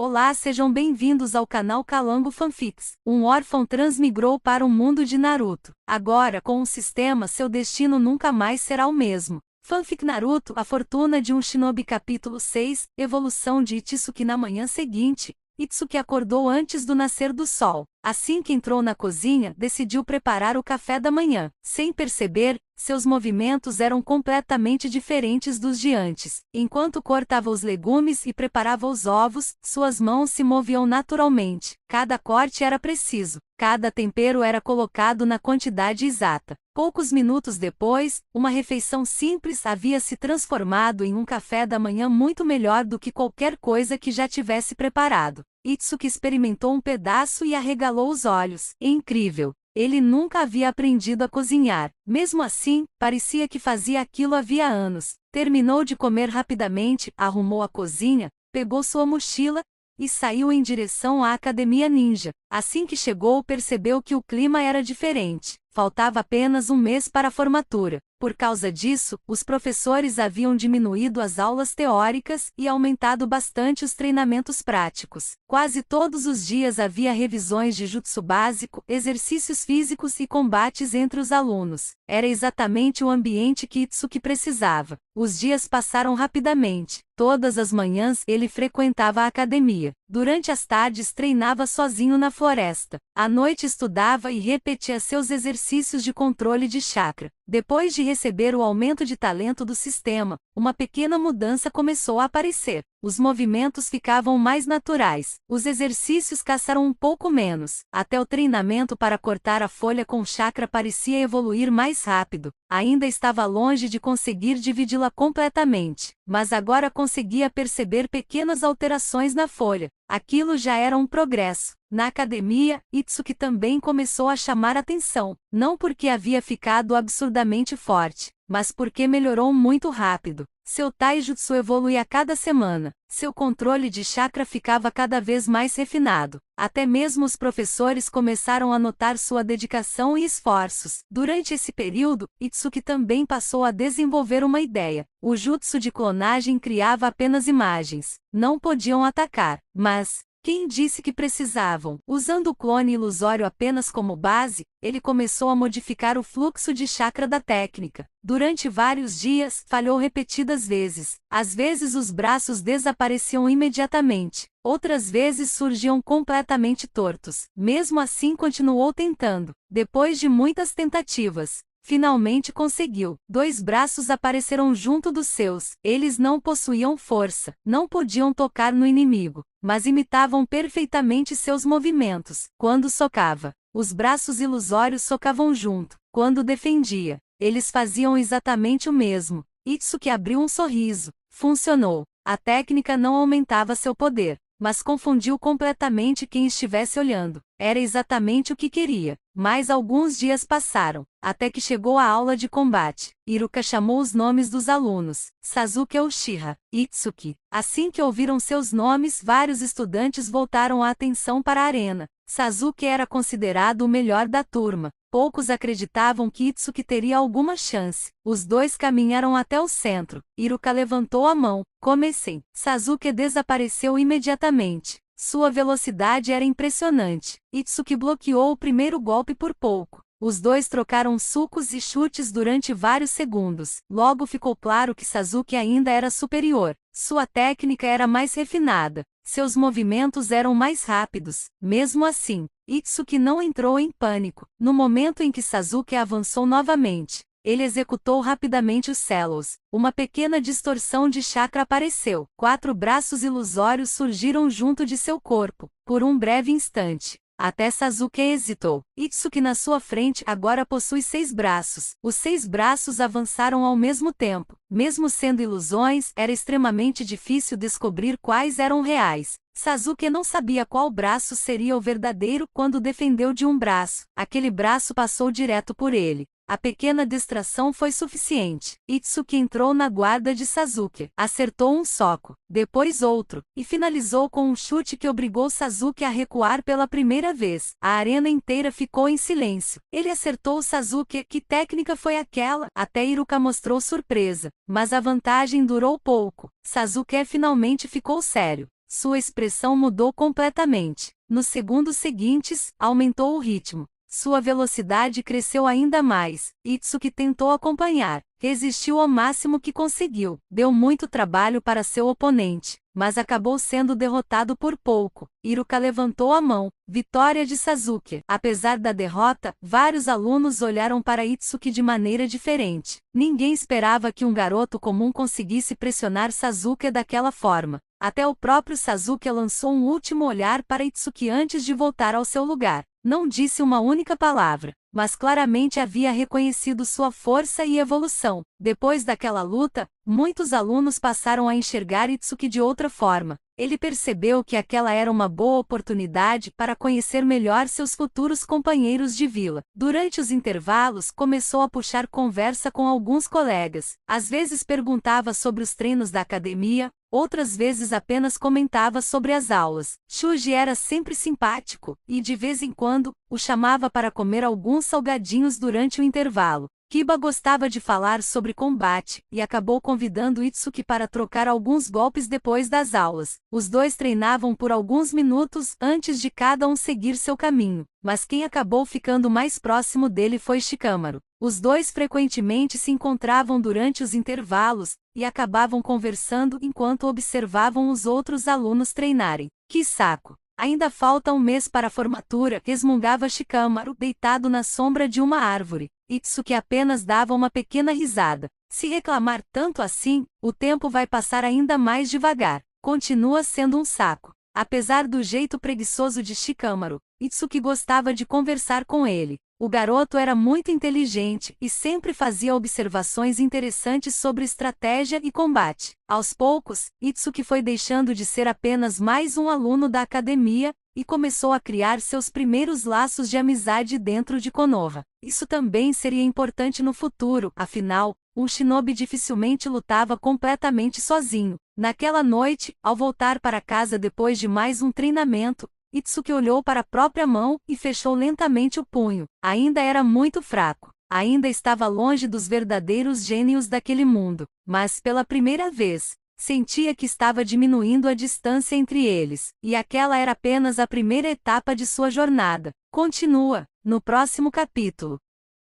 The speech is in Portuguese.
Olá, sejam bem-vindos ao canal Calango Fanfics. Um órfão transmigrou para o mundo de Naruto. Agora, com o sistema, seu destino nunca mais será o mesmo. Fanfic Naruto, a fortuna de um shinobi capítulo 6, evolução de Itsuki na manhã seguinte. Itsuki acordou antes do nascer do sol. Assim que entrou na cozinha, decidiu preparar o café da manhã. Sem perceber, seus movimentos eram completamente diferentes dos de antes. Enquanto cortava os legumes e preparava os ovos, suas mãos se moviam naturalmente. Cada corte era preciso. Cada tempero era colocado na quantidade exata. Poucos minutos depois, uma refeição simples havia se transformado em um café da manhã muito melhor do que qualquer coisa que já tivesse preparado. Itsuki experimentou um pedaço e arregalou os olhos. Incrível! Ele nunca havia aprendido a cozinhar. Mesmo assim, parecia que fazia aquilo havia anos. Terminou de comer rapidamente, arrumou a cozinha, pegou sua mochila e saiu em direção à Academia Ninja. Assim que chegou, percebeu que o clima era diferente. Faltava apenas um mês para a formatura. Por causa disso, os professores haviam diminuído as aulas teóricas e aumentado bastante os treinamentos práticos. Quase todos os dias havia revisões de jutsu básico, exercícios físicos e combates entre os alunos. Era exatamente o ambiente que Itsuki precisava. Os dias passaram rapidamente. Todas as manhãs ele frequentava a academia. Durante as tardes treinava sozinho na floresta. À noite estudava e repetia seus exercícios de controle de chakra. Depois de receber o aumento de talento do sistema, uma pequena mudança começou a aparecer. Os movimentos ficavam mais naturais. Os exercícios cansaram um pouco menos. Até o treinamento para cortar a folha com chakra parecia evoluir mais rápido. Ainda estava longe de conseguir dividi-la completamente, mas agora conseguia perceber pequenas alterações na folha. Aquilo já era um progresso. Na academia, Itsuki também começou a chamar atenção, não porque havia ficado absurdamente forte, mas porque melhorou muito rápido. Seu taijutsu evoluía a cada semana. Seu controle de chakra ficava cada vez mais refinado. Até mesmo os professores começaram a notar sua dedicação e esforços. Durante esse período, Itsuki também passou a desenvolver uma ideia. O jutsu de clonagem criava apenas imagens. Não podiam atacar, mas quem disse que precisavam? Usando o clone ilusório apenas como base, ele começou a modificar o fluxo de chakra da técnica. Durante vários dias, falhou repetidas vezes. Às vezes os braços desapareciam imediatamente. Outras vezes surgiam completamente tortos. Mesmo assim continuou tentando. Depois de muitas tentativas, finalmente conseguiu. 2 braços apareceram junto dos seus. Eles não possuíam força, não podiam tocar no inimigo, mas imitavam perfeitamente seus movimentos. Quando socava, os braços ilusórios socavam junto. Quando defendia, eles faziam exatamente o mesmo. Itsuki abriu um sorriso. Funcionou. A técnica não aumentava seu poder, mas confundiu completamente quem estivesse olhando. Era exatamente o que queria. Mais alguns dias passaram, até que chegou a aula de combate. Iruka chamou os nomes dos alunos: Sasuke Uchiha, Itsuki. Assim que ouviram seus nomes, vários estudantes voltaram a atenção para a arena. Sasuke era considerado o melhor da turma. Poucos acreditavam que Itsuki teria alguma chance. Os dois caminharam até o centro. Iruka levantou a mão. Comecei. Sasuke desapareceu imediatamente. Sua velocidade era impressionante. Itsuki bloqueou o primeiro golpe por pouco. Os dois trocaram socos e chutes durante vários segundos. Logo ficou claro que Sasuke ainda era superior. Sua técnica era mais refinada. Seus movimentos eram mais rápidos. Mesmo assim, Itsuki não entrou em pânico. No momento em que Sasuke avançou novamente, ele executou rapidamente os Cellos. Uma pequena distorção de chakra apareceu. 4 braços ilusórios surgiram junto de seu corpo, por um breve instante. Até Sasuke hesitou. Itsuki na sua frente agora possui 6 braços. Os 6 braços avançaram ao mesmo tempo. Mesmo sendo ilusões, era extremamente difícil descobrir quais eram reais. Sasuke não sabia qual braço seria o verdadeiro quando defendeu de um braço. Aquele braço passou direto por ele. A pequena distração foi suficiente. Itsuki entrou na guarda de Sasuke, acertou um soco, depois outro, e finalizou com um chute que obrigou Sasuke a recuar pela primeira vez. A arena inteira ficou em silêncio. Ele acertou Sasuke. Que técnica foi aquela? Até Iruka mostrou surpresa, mas a vantagem durou pouco. Sasuke finalmente ficou sério. sua expressão mudou completamente. Nos segundos seguintes, aumentou o ritmo. Sua velocidade cresceu ainda mais. Itsuki tentou acompanhar. Resistiu ao máximo que conseguiu. Deu muito trabalho para seu oponente, mas acabou sendo derrotado por pouco. Iruka levantou a mão. Vitória de Sasuke. Apesar da derrota, vários alunos olharam para Itsuki de maneira diferente. Ninguém esperava que um garoto comum conseguisse pressionar Sasuke daquela forma. Até o próprio Sasuke lançou um último olhar para Itsuki antes de voltar ao seu lugar. Não disse uma única palavra, mas claramente havia reconhecido sua força e evolução. Depois daquela luta, muitos alunos passaram a enxergar Itsuki de outra forma. Ele percebeu que aquela era uma boa oportunidade para conhecer melhor seus futuros companheiros de vila. Durante os intervalos, começou a puxar conversa com alguns colegas. Às vezes perguntava sobre os treinos da academia, outras vezes apenas comentava sobre as aulas. Shuji era sempre simpático, e de vez em quando, o chamava para comer alguns salgadinhos durante o intervalo. Kiba gostava de falar sobre combate, e acabou convidando Itsuki para trocar alguns golpes depois das aulas. Os dois treinavam por alguns minutos antes de cada um seguir seu caminho, mas quem acabou ficando mais próximo dele foi Shikamaru. Os dois frequentemente se encontravam durante os intervalos, e acabavam conversando enquanto observavam os outros alunos treinarem. Que saco! Ainda falta um mês para a formatura, resmungava Shikamaru, deitado na sombra de uma árvore. Itsuki apenas dava uma pequena risada. Se reclamar tanto assim, o tempo vai passar ainda mais devagar. Continua sendo um saco. Apesar do jeito preguiçoso de Shikamaru, Itsuki gostava de conversar com ele. O garoto era muito inteligente e sempre fazia observações interessantes sobre estratégia e combate. Aos poucos, Itsuki foi deixando de ser apenas mais um aluno da academia e começou a criar seus primeiros laços de amizade dentro de Konoha. Isso também seria importante no futuro, afinal, um shinobi dificilmente lutava completamente sozinho. Naquela noite, ao voltar para casa depois de mais um treinamento, Itsuki olhou para a própria mão e fechou lentamente o punho. Ainda era muito fraco. Ainda estava longe dos verdadeiros gênios daquele mundo. Mas, pela primeira vez, sentia que estava diminuindo a distância entre eles. E aquela era apenas a primeira etapa de sua jornada. Continua, no próximo capítulo.